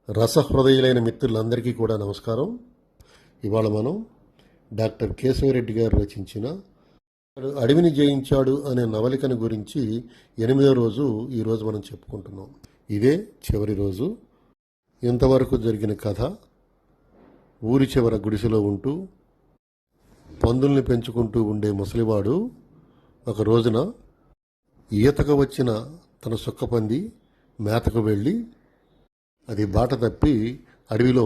రసహృదయులైన మిత్రులందరికీ కూడా నమస్కారం. ఇవాళ మనం డాక్టర్ కేశవరెడ్డి గారు రచించిన అడవిని జయించాడు అనే నవలికను గురించి 8వ రోజు ఈరోజు మనం చెప్పుకుంటున్నాం. ఇదే చివరి రోజు. ఇంతవరకు జరిగిన కథ, ఊరి చివర గుడిసెలో ఉంటూ పందుల్ని పెంచుకుంటూ ఉండే ముసలివాడు ఒక రోజున ఈతకు వచ్చిన తన సుక్కపంది మేతకు వెళ్ళి అది బాట తప్పి అడవిలో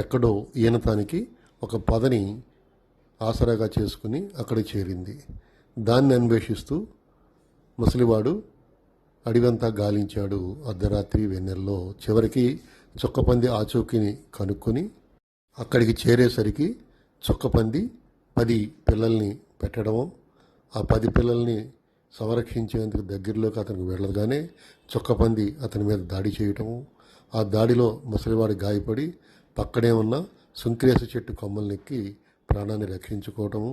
ఎక్కడో ఈనతానికి ఒక పొదని ఆసరాగా చేసుకుని అక్కడికి చేరింది. దాన్ని అన్వేషిస్తూ ముసలివాడు అడవంతా గాలించాడు. అర్ధరాత్రి వెన్నెల్లో చివరికి చుక్కపంది ఆచూకీని కనుక్కొని అక్కడికి చేరేసరికి చుక్కపంది 10 పిల్లల్ని పెట్టడము, ఆ 10 పిల్లల్ని సంరక్షించేందుకు దగ్గరలోకి అతనికి వెళ్ళగానే చుక్కపంది అతని మీద దాడి చేయటము, ఆ దాడిలో ముసలివాడు గాయపడి పక్కనే ఉన్న సుంక్రేస చెట్టు కొమ్మలనెక్కి ప్రాణాన్ని రక్షించుకోవటము,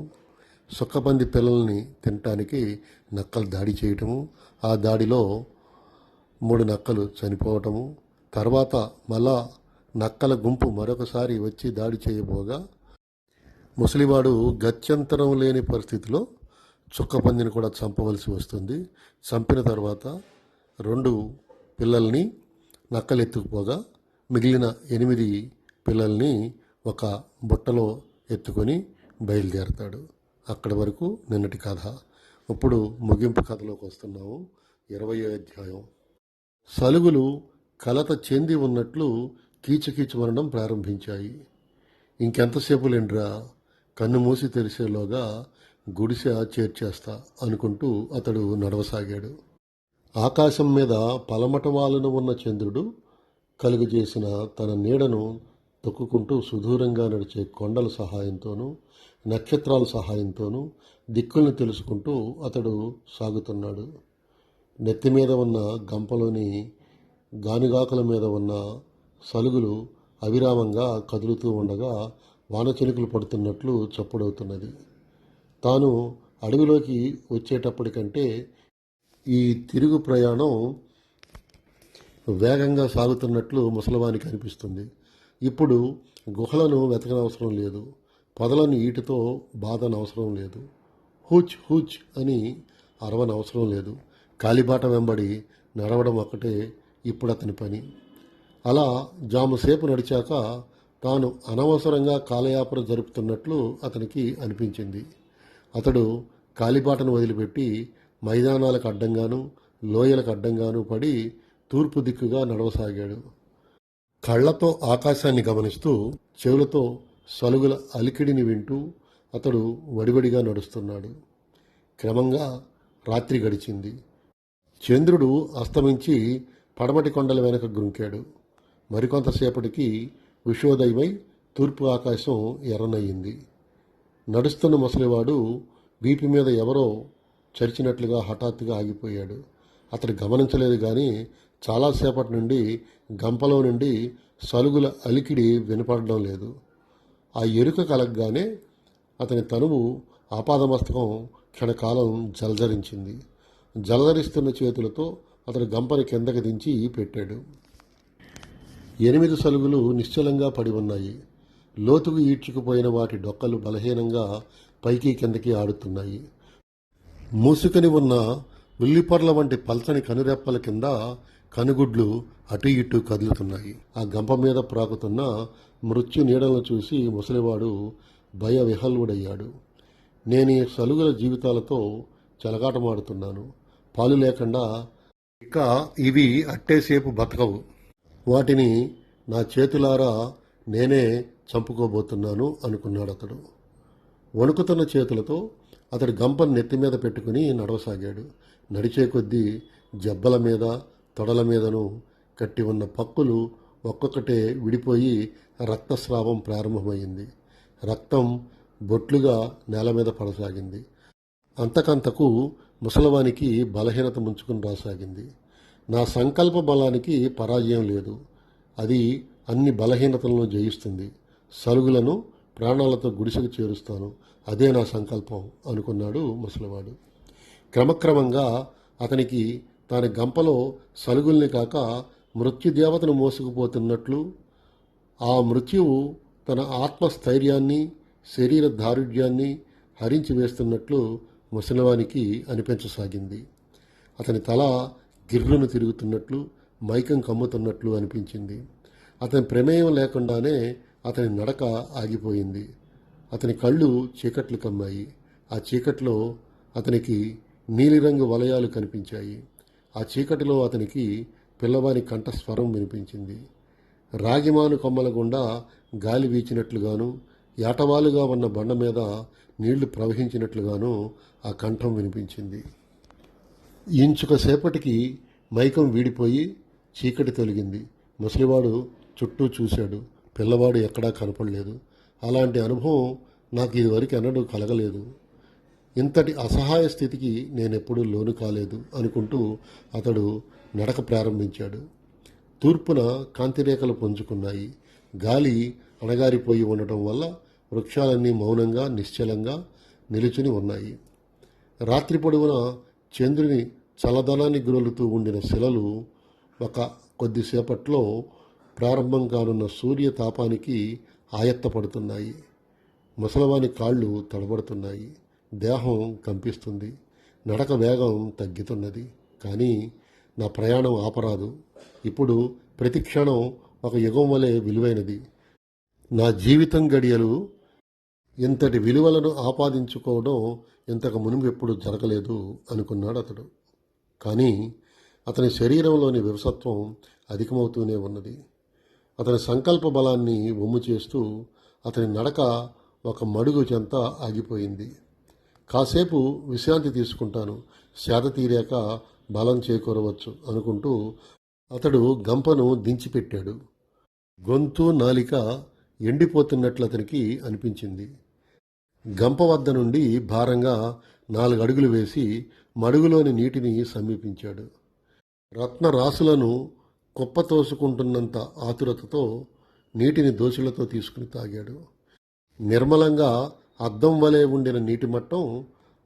సుక్కపంది పిల్లల్ని తినటానికి నక్కలు దాడి చేయటము, ఆ దాడిలో 3 నక్కలు చనిపోవటము, తర్వాత మళ్ళా నక్కల గుంపు మరొకసారి వచ్చి దాడి చేయబోగా ముసలివాడు గత్యంతరం లేని పరిస్థితిలో చుక్కపందిని కూడా చంపవలసి వస్తుంది. చంపిన తర్వాత 2 పిల్లల్ని నక్కలు ఎత్తుకుపోగా మిగిలిన 8 పిల్లల్ని ఒక బుట్టలో ఎత్తుకొని బయలుదేరతాడు. అక్కడి వరకు నిన్నటి కథ. ఇప్పుడు ముగింపు కథలోకి వస్తున్నాము. 20వ అధ్యాయం. సలుగులు కలత చెంది ఉన్నట్లు కీచుకీచుమనడం ప్రారంభించాయి. ఇంకెంతసేపు లేండ్రా, కన్ను మూసి తెరిసేలోగా గుడిసె చేర్చేస్తా అనుకుంటూ అతడు నడవసాగాడు. ఆకాశం మీద పలమటవాలున ఉన్న చంద్రుడు కలుగజేసిన తన నీడను తొక్కుకుంటూ సుదూరంగా నడిచే కొండల సహాయంతోనూ నక్షత్రాల సహాయంతోనూ దిక్కుల్ని తెలుసుకుంటూ అతడు సాగుతున్నాడు. నెత్తి మీద ఉన్న గంపలోని గానుగాకుల మీద ఉన్న సలుగులు అవిరామంగా కదులుతూ ఉండగా వానచినుకులు పడుతున్నట్లు చప్పుడవుతున్నది. తాను అడవిలోకి వచ్చేటప్పటికంటే ఈ తిరుగు ప్రయాణం వేగంగా సాగుతున్నట్లు ముసలివానికి అనిపిస్తుంది. ఇప్పుడు గుహలను వెతకనవసరం లేదు, పొదలను ఈటుతో బాధనవసరం లేదు, హూచ్ హూచ్ అని అరవనవసరం లేదు. కాలిబాట వెంబడి నడవడం ఒక్కటే ఇప్పుడు అతని పని. అలా జాముసేపు నడిచాక తాను అనవసరంగా కాలయాపన జరుపుతున్నట్లు అతనికి అనిపించింది. అతడు కాలిబాటను వదిలిపెట్టి మైదానాలకు అడ్డంగాను లోయలకు అడ్డంగాను పడి తూర్పు దిక్కుగా నడవసాగాడు. కళ్లతో ఆకాశాన్ని గమనిస్తూ చెవులతో సలుగుల అలికిడిని వింటూ అతడు వడివడిగా నడుస్తున్నాడు. క్రమంగా రాత్రి గడిచింది. చంద్రుడు అస్తమించి పడమటి కొండల వెనక గ్రుంకాడు. మరికొంతసేపటికి విశ్వోదయమై తూర్పు ఆకాశం ఎర్రనయ్యింది. నడుస్తున్న ముసలివాడు వీపు మీద ఎవరో చరిచినట్లుగా హఠాత్తుగా ఆగిపోయాడు. అతడు గమనించలేదు కానీ చాలాసేపటి నుండి గంపలో నుండి సలుగుల అలికిడి వినపడడం లేదు. ఆ ఎరుక కలగగానే అతని తనువు ఆపాదమస్తకం క్షణకాలం జలధరించింది. జలధరిస్తున్న చేతులతో అతడు గంపని కిందకి దించి పెట్టాడు. 8 సలుగులు నిశ్చలంగా పడి ఉన్నాయి. లోతుకు ఈడ్చుకుపోయిన వాటి డొక్కలు బలహీనంగా పైకి కిందకి ఆడుతున్నాయి. మూసుకొని ఉన్న ఉల్లిపొరల వంటి పల్చని కనురెప్పల కింద కనుగుడ్లు అటు ఇటు కదులుతున్నాయి. ఆ గంప మీద ప్రాకుతున్న మృత్యు నీడలను చూసి ముసలివాడు భయ విహల్వుడయ్యాడు. నేను ఈ సలుగుల జీవితాలతో చెలగాటమాడుతున్నాను. పాలు లేకుండా ఇక ఇవి అట్టేసేపు బతకవు. వాటిని నా చేతులారా నేనే చంపుకోబోతున్నాను అనుకున్నాడు అతడు. వణుకుతున్న చేతులతో అతడు గంపను నెత్తి మీద పెట్టుకుని నడవసాగాడు. నడిచే కొద్దీ జబ్బల మీద తొడల మీదను కట్టి ఉన్న పక్కులు ఒక్కొక్కటే విడిపోయి రక్తస్రావం ప్రారంభమైంది. రక్తం బొట్లుగా నేల మీద పడసాగింది. అంతకంతకు ముసలవానికి బలహీనత ముంచుకుని రాసాగింది. నా సంకల్ప బలానికి పరాజయం లేదు. అది అన్ని బలహీనతలను జయిస్తుంది. సలుగులను ప్రాణాలతో గుడిసెకు చేరుస్తాను. అదే నా సంకల్పం అనుకున్నాడు ముసలివాడు. క్రమక్రమంగా అతనికి తాను గంపలో సలుగుల్ని కాక మృత్యుదేవతను మోసుకుపోతున్నట్లు, ఆ మృత్యువు తన ఆత్మస్థైర్యాన్ని, శరీర దారుఢ్యాన్ని హరించి వేస్తున్నట్లు ముసలివానికి అనిపించసాగింది. అతని తల గిర్రును తిరుగుతున్నట్లు, మైకం కమ్ముతున్నట్లు అనిపించింది. అతని ప్రమేయం లేకుండానే అతని నడక ఆగిపోయింది. అతని కళ్ళు చీకట్లు కమ్మాయి. ఆ చీకట్లో అతనికి నీలిరంగు వలయాలు కనిపించాయి. ఆ చీకటిలో అతనికి పిల్లవాని కంఠస్వరం వినిపించింది. రాగిమాను కొమ్మల గుండా గాలి వీచినట్లుగాను, ఏటవాలుగా ఉన్న బండ మీద నీళ్లు ప్రవహించినట్లుగాను ఆ కంఠం వినిపించింది. ఇంచుక సేపటికి మైకం వీడిపోయి చీకటి తొలగింది. ముసలివాడు చుట్టూ చూశాడు. పిల్లవాడు ఎక్కడా కనపడలేదు. అలాంటి అనుభవం నాకు ఇదివరకు ఎన్నడూ కలగలేదు. ఇంతటి అసహాయ స్థితికి నేనెప్పుడూ లోను కాలేదు అనుకుంటూ అతడు నడక ప్రారంభించాడు. తూర్పున కాంతిరేఖలు పుంజుకున్నాయి. గాలి అణగారిపోయి ఉండటం వల్ల వృక్షాలన్నీ మౌనంగా, నిశ్చలంగా నిలుచుని ఉన్నాయి. రాత్రి పొడవున చంద్రుని చల్లదనాన్ని గురలుతూ ఉండిన శిలలు ఒక కొద్దిసేపట్లో ప్రారంభం కానున్న సూర్య తాపానికి ఆయత్తపడుతున్నాయి. ముసలవాని కాళ్ళు తడబడుతున్నాయి. దేహం కంపిస్తుంది. నడక వేగం తగ్గుతున్నది. కానీ నా ప్రయాణం ఆపరాదు. ఇప్పుడు ప్రతి క్షణం ఒక యుగం వలె విలువైనది. నా జీవితం గడియలు ఇంతటి విలువలను ఆపాదించుకోవడం ఇంతకు మునుపు ఎప్పుడు జరగలేదు అనుకున్నాడు అతడు. కానీ అతని శరీరంలోని వివసత్వం అధికమవుతూనే ఉన్నది. అతని సంకల్ప బలాన్ని వమ్ము చేస్తూ అతని నడక ఒక మడుగు చెంత ఆగిపోయింది. కాసేపు విశ్రాంతి తీసుకుంటాను, సేద తీరాక బలం చేకూరవచ్చు అనుకుంటూ అతడు గంపను దించిపెట్టాడు. గొంతు, నాలిక ఎండిపోతున్నట్లు అతనికి అనిపించింది. గంప వద్ద నుండి భారంగా 4 అడుగులు వేసి మడుగులోని నీటిని సమీపించాడు. రత్న రాసులను కుప్పతోసుకుంటున్నంత ఆతురతతో నీటిని దోశలతో తీసుకుని తాగాడు. నిర్మలంగా అద్దం వలె ఉండిన నీటి మట్టం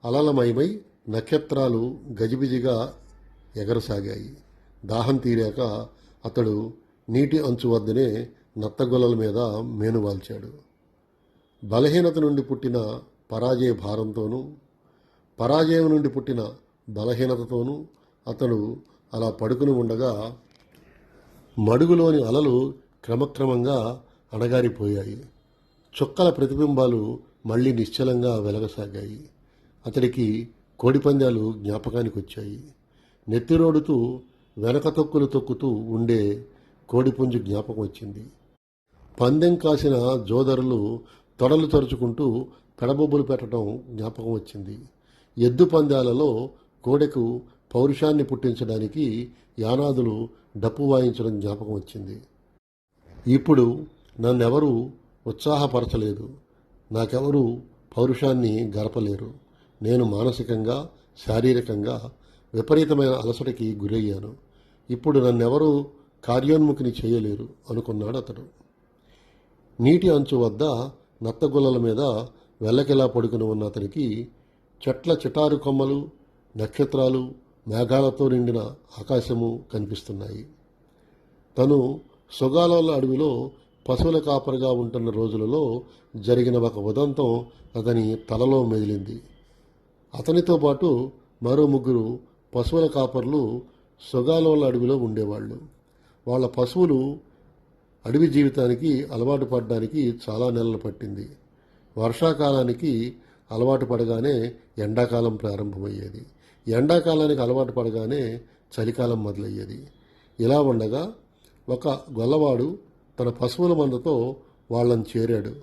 అలలమయమై నక్షత్రాలు గజిబిజిగా ఎగరసాగాయి. దాహం తీరాక అతడు నీటి అంచు వద్దనే నత్తగొల్లల మీద మేనువాల్చాడు. బలహీనత నుండి పుట్టిన పరాజయ భారంతోనూ, పరాజయం నుండి పుట్టిన బలహీనతతోనూ అతడు అలా పడుకుని ఉండగా మడుగులోని అలలు క్రమక్రమంగా అణగారిపోయాయి. చుక్కల ప్రతిబింబాలు మళ్ళీ నిశ్చలంగా వెలగసాగాయి. అతడికి కోడిపందాలు జ్ఞాపకానికి వచ్చాయి. నెత్తిరోడుతూ వెనక తొక్కులు తొక్కుతూ ఉండే కోడిపుంజు జ్ఞాపకం వచ్చింది. పందెం కాసిన జోదరులు తొడలు తరుచుకుంటూ పెడబొబ్బులు పెట్టడం జ్ఞాపకం వచ్చింది. ఎద్దు పందాలలో కోడెకు పౌరుషాన్ని పుట్టించడానికి యానాదులు డప్పు వాయించడం జ్ఞాపకం వచ్చింది. ఇప్పుడు నన్నెవరూ ఉత్సాహపరచలేదు. నాకెవరూ పౌరుషాన్ని గరపలేరు. నేను మానసికంగా, శారీరకంగా విపరీతమైన అలసటకి గురయ్యాను. ఇప్పుడు నన్నెవరూ కార్యోన్ముఖిని చేయలేరు అనుకున్నాడు అతడు. నీటి అంచు వద్ద నత్తగొల్లల మీద వెల్లకిలా పడుకుని ఉన్న అతనికి చెట్ల చిటారు కొమ్మలు, నక్షత్రాలు, మేఘాలతో నిండిన ఆకాశము కనిపిస్తున్నాయి. తను సొగాలోల అడవిలో పశువుల కాపరిగా ఉంటున్న రోజులలో జరిగిన ఒక ఉదంతం అతని తలలో మెదిలింది. అతనితో పాటు మరో 3 పశువుల కాపర్లు సొగాలోల అడవిలో ఉండేవాళ్ళు. వాళ్ళ పశువులు అడవి జీవితానికి అలవాటు పడడానికి చాలా నెలలు పట్టింది. వర్షాకాలానికి అలవాటు పడగానే ఎండాకాలం ప్రారంభమయ్యేది. ఎండాకాలానికి అలవాటు పడగానే చలికాలం మొదలయ్యేది. ఇలా ఉండగా ఒక గొల్లవాడు తన పశువుల మందతో వాళ్ళని చేరాడు.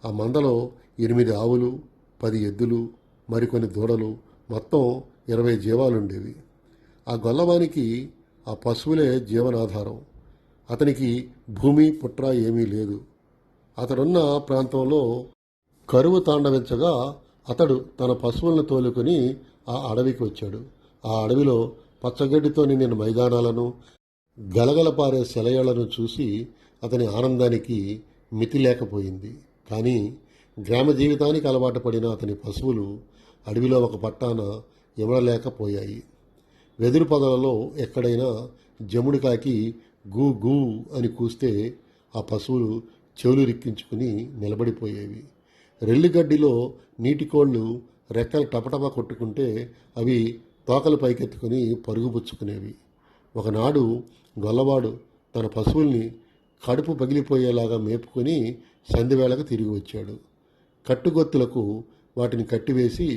ఆ మందలో 8 ఆవులు, 10 ఎద్దులు, మరికొన్ని దూడలు, మొత్తం 20 జీవాలుండేవి. ఆ గొల్లవానికి ఆ పశువులే జీవనాధారం. అతనికి భూమి పుట్ర ఏమీ లేదు. అతడున్న ప్రాంతంలో కరువు తాండవించగా అతడు తన పశువులను తోలుకొని ఆ అడవికి వచ్చాడు. ఆ అడవిలో పచ్చగడ్డితో నిండిన మైదానాలను, గలగలపారే సెలయేళ్లను చూసి అతని ఆనందానికి మితి లేకపోయింది. కానీ గ్రామ జీవితానికి అలవాటు పడిన అతని పశువులు అడవిలో ఒక పట్టాన ఇమడలేకపోయాయి. వెదురు పొదలలో ఎక్కడైనా జముడికాకి గూ గూ అని కూస్తే ఆ పశువులు చెవులు రిక్కించుకుని నిలబడిపోయేవి. రెల్లిగడ్డిలో నీటికోళ్లు రెక్కలు టపటపా కొట్టుకుంటే అవి తోకలు పైకెత్తుకుని పరుగుపుచ్చుకునేవి. ఒకనాడు గొల్లవాడు తన పశువుల్ని కడుపు పగిలిపోయేలాగా మేపుకొని సంధివేళకు తిరిగి వచ్చాడు. కట్టుగొత్తులకు వాటిని కట్టివేసి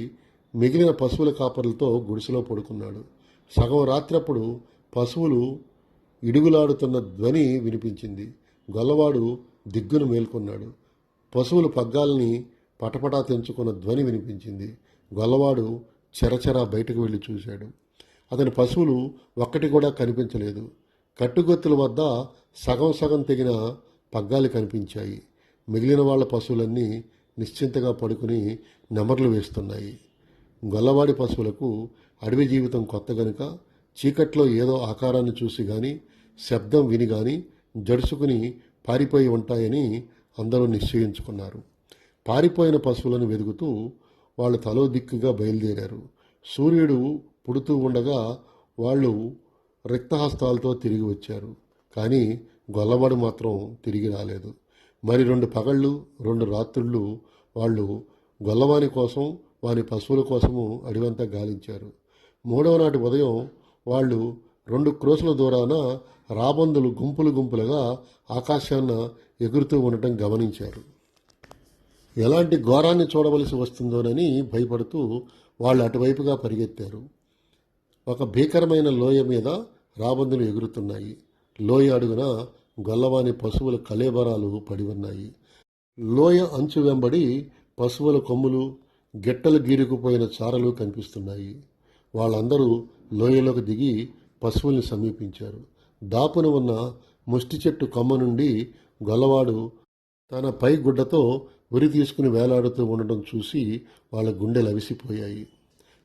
మిగిలిన పశువుల కాపరులతో గుడిసెలో పడుకున్నాడు. సగం రాత్రప్పుడు పశువులు ఇడుగులాడుతున్న ధ్వని వినిపించింది. గొల్లవాడు దిగ్గున మేల్కొన్నాడు. పశువులు పగ్గాల్ని పటపటా తెంచుకున్న ధ్వని వినిపించింది. గొల్లవాడు చెరచెరా బయటకు వెళ్ళి చూశాడు. అతని పశువులు ఒక్కటి కూడా కనిపించలేదు. కట్టుగొత్తుల వద్ద సగం సగం తెగిన పగ్గాలు కనిపించాయి. మిగిలిన వాళ్ళ పశువులన్నీ నిశ్చింతగా పడుకుని నెమర్లు వేస్తున్నాయి. గొల్లవాడి పశువులకు అడవి జీవితం కొత్త గనుక చీకట్లో ఏదో ఆకారాన్ని చూసి గాని శబ్దం విని గాని జడుసుకుని పారిపోయి ఉంటాయని అందరూ నిశ్చయించుకున్నారు. పారిపోయిన పశువులను వెదుగుతూ వాళ్ళు తలో దిక్కుగా బయలుదేరారు. సూర్యుడు పుడుతూ ఉండగా వాళ్ళు రిక్తహస్తాలతో తిరిగి వచ్చారు. కానీ గొల్లవాడు మాత్రం తిరిగి రాలేదు. మరి 2 పగళ్ళు 2 రాత్రుళ్ళు వాళ్ళు గొల్లవాని కోసం వాని పశువుల కోసము అడివంతా గాలించారు. 3వ నాటి ఉదయం వాళ్ళు 2 క్రోసుల దూరాన రాబందులు గుంపులు గుంపులుగా ఆకాశాన్న ఎగురుతూ ఉండటం గమనించారు. ఎలాంటి ఘోరాన్ని చూడవలసి వస్తుందోనని భయపడుతూ వాళ్ళు అటువైపుగా పరిగెత్తారు. ఒక భీకరమైన లోయ మీద రాబందులు ఎగురుతున్నాయి. లోయ అడుగున గొల్లవాని పశువుల కళేబరాలు పడి ఉన్నాయి. లోయ అంచు వెంబడి పశువుల కొమ్ములు గిట్టలు గీరుకుపోయిన చారలు కనిపిస్తున్నాయి. వాళ్ళందరూ లోయలోకి దిగి పశువుల్ని సమీపించారు. దాపున ఉన్న ముష్టి చెట్టు కొమ్మ నుండి గొల్లవాడు తన పై గుడ్డతో ఉరి తీసుకుని వేలాడుతూ ఉండడం చూసి వాళ్ళ గుండెలు అవిసిపోయాయి.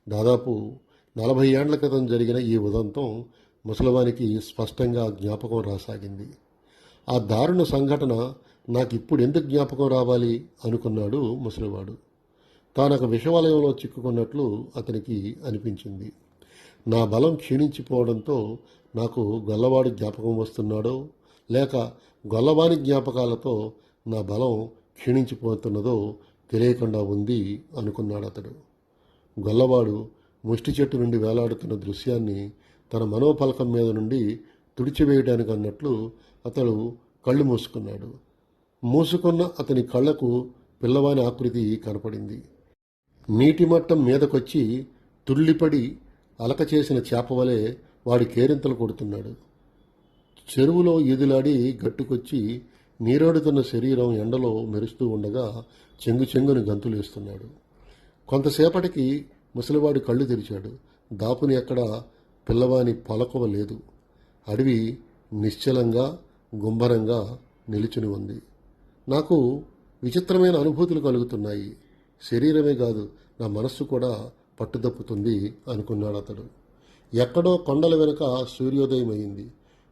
దాదాపు 40 ఏండ్ల క్రితం జరిగిన ఈ ఉదంతం ముసలివానికి స్పష్టంగా జ్ఞాపకం రాసాగింది. ఆ దారుణ సంఘటన నాకు ఇప్పుడు ఎందుకు జ్ఞాపకం రావాలి అనుకున్నాడు ముసలివాడు. తానొక విషవలయంలో చిక్కుకున్నట్లు అతనికి అనిపించింది. నా బలం క్షీణించిపోవడంతో నాకు గొల్లవాడి జ్ఞాపకం వస్తున్నాడో లేక గొల్లవాని జ్ఞాపకాలతో నా బలం క్షీణించిపోతున్నదో తెలియకుండా ఉంది అనుకున్నాడు అతడు. గొల్లవాడు ముష్టి చెట్టు నుండి వేలాడుతున్న దృశ్యాన్ని తన మనోపలకం మీద నుండి తుడిచివేయడానికి అన్నట్లు అతడు కళ్ళు మూసుకున్నాడు. మూసుకున్న అతని కళ్ళకు పిల్లవాని ఆకృతి కనపడింది. నీటి మట్టం మీదకొచ్చి తుళ్ళిపడి అలక చేసిన చేపవలే వాడి కేరింతలు కొడుతున్నాడు. చెరువులో ఈదులాడి గట్టుకొచ్చి నీరాడుతున్న శరీరం ఎండలో మెరుస్తూ ఉండగా చెంగు చెంగుని గంతులేస్తున్నాడు. కొంతసేపటికి ముసలివాడు కళ్ళు తెరిచాడు. దాపుని ఎక్కడ పిల్లవాని పలకవ లేదు. అడవి నిశ్చలంగా గుంభరంగా నిలుచుని ఉంది. నాకు విచిత్రమైన అనుభూతులు కలుగుతున్నాయి. శరీరమే కాదు, నా మనస్సు కూడా పట్టుదప్పుతుంది అనుకున్నాడు అతడు. ఎక్కడో కొండల వెనుక సూర్యోదయం అయింది.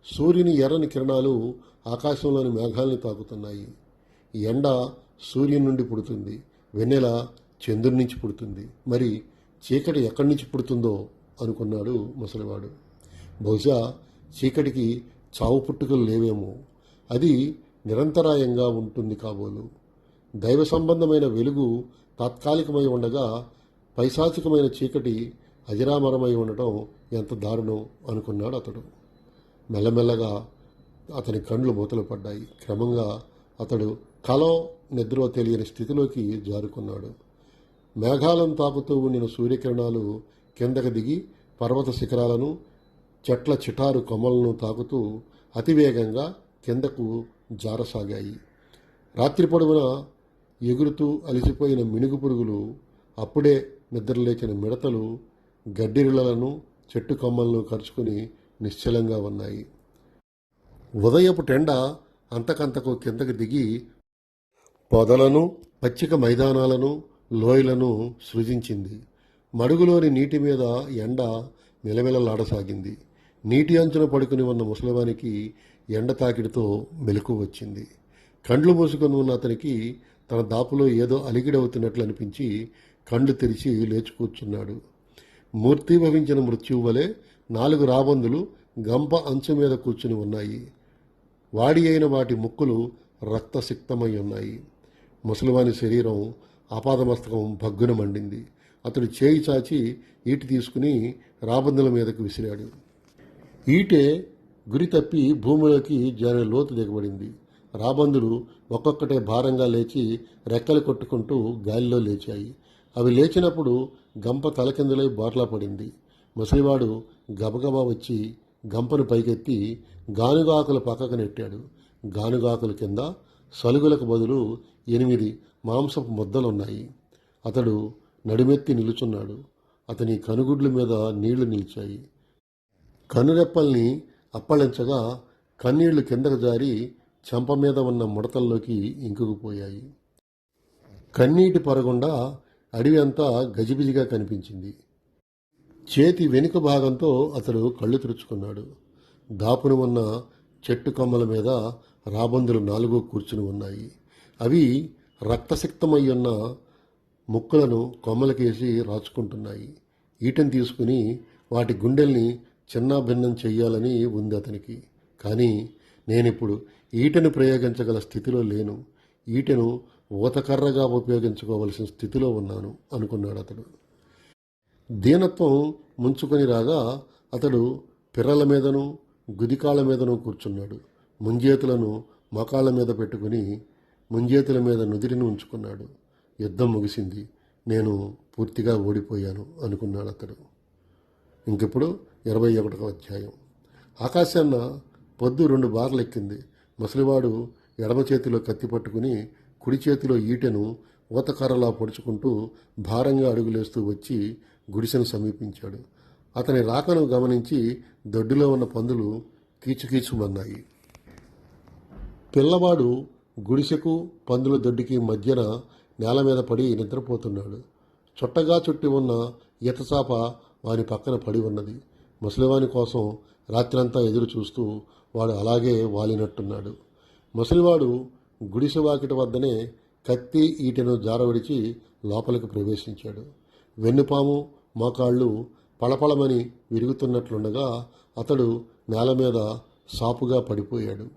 సూర్యుని ఎర్రని కిరణాలు ఆకాశంలోని మేఘాల్ని తాకుతున్నాయి. ఎండ సూర్యుని నుండి పుడుతుంది, వెన్నెల చంద్రుడి నుంచి పుడుతుంది. మరి చీకటి ఎక్కడి నుంచి పుడుతుందో అనుకున్నాడు ముసలివాడు. బహుశా చీకటికి చావు పుట్టుకలు లేవేమో, అది నిరంతరాయంగా ఉంటుంది కాబోలు. దైవ సంబంధమైన వెలుగు తాత్కాలికమై ఉండగా పైశాచికమైన చీకటి అజరామరమై ఉండటం ఎంత దారుణం అనుకున్నాడు అతడు. మెల్లమెల్లగా అతని కండ్లు మూతలు పడ్డాయి. క్రమంగా అతడు కలో నిద్రో తెలియని స్థితిలోకి జారుకున్నాడు. మేఘాలను తాకుతూ ఉండిన సూర్యకిరణాలు కిందకి దిగి పర్వత శిఖరాలను చెట్ల చిటారు కొమ్మలను తాకుతూ అతివేగంగా కిందకు జారసాగాయి. రాత్రి పొడవున ఎగురుతూ అలసిపోయిన మినుగు పురుగులు, అప్పుడే నిద్రలేచిన మిడతలు గడ్డిరులను చెట్టు కొమ్మలను కరుచుకుని నిశ్చలంగా ఉన్నాయి. ఉదయపు టెండ అంతకంతకు కిందకి దిగి పొదలను పచ్చిక మైదానాలను లోయలను సృజించింది. మడుగులోని నీటి మీద ఎండ మిలమిలలాడసాగింది. నీటి అంచున పడుకుని ఉన్న ముసలివానికి ఎండ తాకిడితో మెలకు వచ్చింది. కండ్లు మూసుకొని ఉన్న అతనికి తన దాపులో ఏదో అలిగిడవుతున్నట్లు అనిపించి కళ్ళు తెరిచి లేచి కూర్చున్నాడు. మూర్తిభవించిన మృత్యువు వలె 4 రాబందులు గంప అంచు మీద కూర్చుని ఉన్నాయి. వాడి అయిన వాటి ముక్కులు రక్తసిక్తమై ఉన్నాయి. ముసలివాని శరీరం ఆపాదమస్తకం భగ్గున మండింది. అతడు చేయి చాచి ఈటి తీసుకుని రాబందుల మీదకు విసిరాడు. ఈటే గురి తప్పి భూమిలోకి జారి లోతు దిగబడింది. రాబందులు ఒక్కొక్కటే భారంగా లేచి రెక్కలు కొట్టుకుంటూ గాలిలో లేచాయి. అవి లేచినప్పుడు గంప తలకిందులై బోర్లా పడింది. ముసలివాడు గబగబా వచ్చి గంపను పైకెత్తి గానుగాకులు పక్కకు నెట్టాడు. గానుగాకుల కింద సలుగులకు బదులు 8 మాంసపు ముద్దలున్నాయి. అతడు నడుమెత్తి నిలుచున్నాడు. అతని కనుగుడ్ల మీద నీళ్లు నిలిచాయి. కనురెప్పల్ని అప్పళించగా కన్నీళ్లు కిందకు జారి చెంప మీద ఉన్న ముడతల్లోకి ఇంకుకుపోయాయి. కన్నీటి పరగుండా అడవి అంతా గజిబిజిగా కనిపించింది. చేతి వెనుక భాగంతో అతడు కళ్ళు తుడుచుకున్నాడు. దాపును ఉన్న చెట్టు కొమ్మల మీద రాబందులు 4 కూర్చుని ఉన్నాయి. అవి రక్తసిక్తమయ్యున్న ముక్కులను కొమ్మలకేసి రాచుకుంటున్నాయి. ఈటెను తీసుకుని వాటి గుండెల్ని చిన్నాభిన్నం చెయ్యాలని ఉంది అతనికి. కానీ నేనిప్పుడు ఈటెను ప్రయోగించగల స్థితిలో లేను. ఈటెను ఊతకర్రగా ఉపయోగించుకోవలసిన స్థితిలో ఉన్నాను అనుకున్నాడు అతడు. దీనత్వం ముంచుకొని రాగా అతడు పిర్రల మీదను గుదికాళ్ళ మీదను కూర్చున్నాడు. ముంజేతులను మోకాళ్ళ మీద పెట్టుకుని ముంజేతుల మీద నుదిరిని ఉంచుకున్నాడు. యుద్ధం ముగిసింది. నేను పూర్తిగా ఓడిపోయాను అనుకున్నాడు అతడు. ఇంకిప్పుడు 21వ అధ్యాయం. ఆకాశాన్న పొద్దు 2 బార్లు ఎక్కింది. ముసలివాడు ఎడమ చేతిలో కత్తి పట్టుకుని కుడి చేతిలో ఈటెను ఊతకర్రలా పొడుచుకుంటూ భారంగా అడుగులేస్తూ వచ్చి గుడిసెను సమీపించాడు. అతని రాకను గమనించి దొడ్డిలో ఉన్న పందులు కీచుకీచుమన్నాయి. పిల్లవాడు గుడిసెకు పందుల దొడ్డికి మధ్యన నేల మీద పడి నిద్రపోతున్నాడు. చుట్టగా చుట్టి ఉన్న ఈతచాప వాని పక్కన పడి ఉన్నది. ముసలివాని కోసం రాత్రంతా ఎదురు చూస్తూ వాడు అలాగే వాలినట్టున్నాడు. ముసలివాడు గుడిసె వాకిటి వద్దనే కత్తి ఈటెను జారవిడిచి లోపలికి ప్రవేశించాడు. వెన్నుపాము మోకాళ్ళు పళపళమని విరుగుతున్నట్లుండగా అతడు నేల మీద సాపుగా పడిపోయాడు.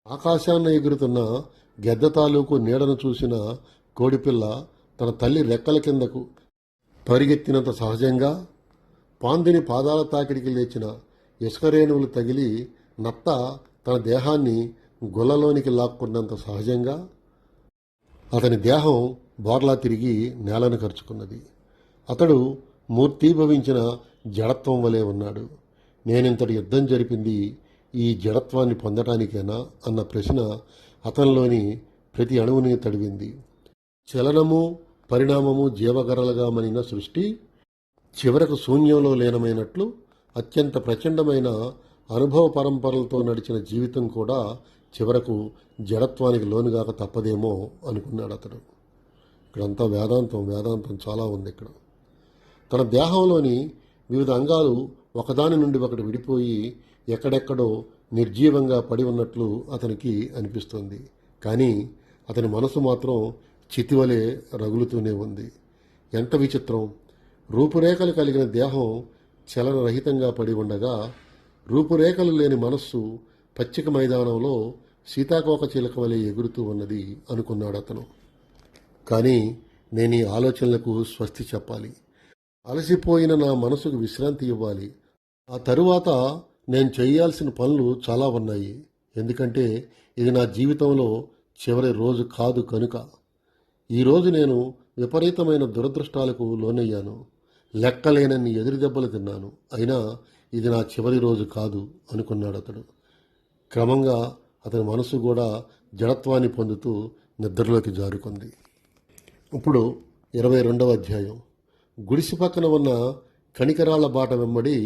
ఆకాశాన్న ఎగురుతున్న గెద్ద తాలూకు నీడను చూసిన కోడిపిల్ల తన తల్లి రెక్కల కిందకు పరిగెత్తినంత సహజంగా, పాందిని పాదాల తాకిడికి లేచిన ఇసుక రేణువులు తగిలి నత్త తన దేహాన్ని గుల్లలోనికి లాక్కున్నంత సహజంగా అతని దేహం బోర్లా తిరిగి నేలను ఖర్చుకున్నది. అతడు మూర్తీభవించిన జడత్వం వలె ఉన్నాడు. నేనింతటి యుద్ధం జరిపింది ఈ జడత్వాన్ని పొందటానికేనా అన్న ప్రశ్న అతనిలోని ప్రతి అణువుని తడివింది. చలనము పరిణామము జీవగరలుగా మనిన సృష్టి చివరకు శూన్యంలో లీనమైనట్లు అత్యంత ప్రచండమైన అనుభవ పరంపరలతో నడిచిన జీవితం కూడా చివరకు జడత్వానికి లోనుగాక తప్పదేమో అనుకున్నాడు అతడు. ఇక్కడంతా వేదాంతం చాలా ఉంది ఇక్కడ. తన దేహంలోని వివిధ అంగాలు ఒకదాని నుండి ఒకటి విడిపోయి ఎక్కడెక్కడో నిర్జీవంగా పడి ఉన్నట్లు అతనికి అనిపిస్తుంది. కానీ అతని మనసు మాత్రం చితివలే రగులుతూనే ఉంది. ఎంత విచిత్రం! రూపురేఖలు కలిగిన దేహం చలనరహితంగా పడి ఉండగా రూపురేఖలు లేని మనస్సు పచ్చిక మైదానంలో సీతాకోక చిలక వలె ఎగురుతూ ఉన్నది అనుకున్నాడు అతను. కానీ నేను ఈ ఆలోచనలకు స్వస్తి చెప్పాలి. అలసిపోయిన నా మనసుకు విశ్రాంతి ఇవ్వాలి. ఆ తరువాత నేను చేయాల్సిన పనులు చాలా ఉన్నాయి. ఎందుకంటే ఇది నా జీవితంలో చివరి రోజు కాదు కనుక. ఈరోజు నేను విపరీతమైన దురదృష్టాలకు లోనయ్యాను. లెక్కలేనన్ని ఎదురు దెబ్బలు తిన్నాను. అయినా ఇది నా చివరి రోజు కాదు అనుకున్నాడు అతడు. క్రమంగా అతని మనసు కూడా జడత్వాన్ని పొందుతూ నిద్రలోకి జారుకుంది. ఇప్పుడు 22వ అధ్యాయం. గుడిసి పక్కన ఉన్న కణికరాళ్ల బాట వెంబడి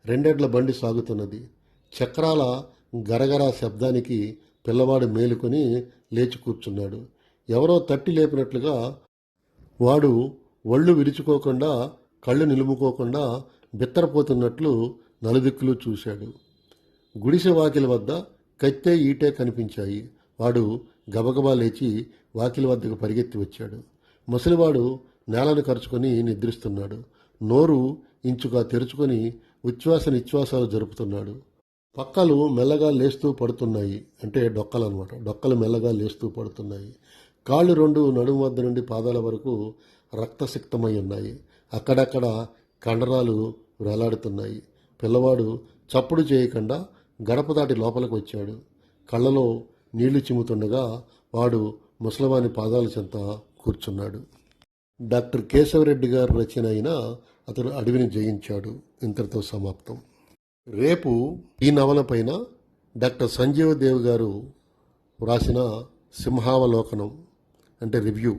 2 ఎడ్ల బండి సాగుతున్నది. చక్రాల గరగరా శబ్దానికి పిల్లవాడు మేలుకొని లేచి కూర్చున్నాడు. ఎవరో తట్టి లేపినట్లుగా వాడు ఒళ్ళు విరుచుకోకుండా కళ్ళు నిలుముకోకుండా బిత్తరపోతున్నట్లు నలుదిక్కులు చూశాడు. గుడిసె వాకిలి వద్ద కత్తె ఈటే కనిపించాయి. వాడు గబగబా లేచి వాకిలి వద్దకు పరిగెత్తి వచ్చాడు. ముసలివాడు నేలను ఖర్చుకొని నిద్రిస్తున్నాడు. నోరు ఇంచుగా తెరుచుకొని ఉచ్ఛ్వాస నిశ్వాసాలు జరుపుతున్నాడు. పక్కలు మెల్లగా లేస్తూ పడుతున్నాయి, అంటే డొక్కలు అనమాట. డొక్కలు మెల్లగా లేస్తూ పడుతున్నాయి. కాళ్ళు రెండు నడుము వద్ద నుండి పాదాల వరకు రక్తసిక్తమై ఉన్నాయి. అక్కడక్కడ కండరాలు వేలాడుతున్నాయి. పిల్లవాడు చప్పుడు చేయకుండా గడప దాటి లోపలికి వచ్చాడు. కళ్ళలో నీళ్లు చిమ్ముతుండగా వాడు ముసలవాని పాదాల చెంత కూర్చున్నాడు. డాక్టర్ కేశవరెడ్డి గారు రచన అయిన అతడు అడవిని జయించాడు ఇంతటితో సమాప్తం. రేపు ఈ నవల పైన డాక్టర్ సంజీవ్ దేవ్ గారు వ్రాసిన సింహావలోకనం అంటే రివ్యూ,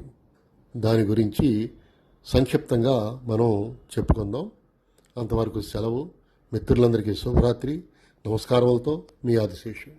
దాని గురించి సంక్షిప్తంగా మనం చెప్పుకుందాం. అంతవరకు సెలవు. మిత్రులందరికీ శుభరాత్రి. నమస్కారములతో మీ ఆదిశేషు.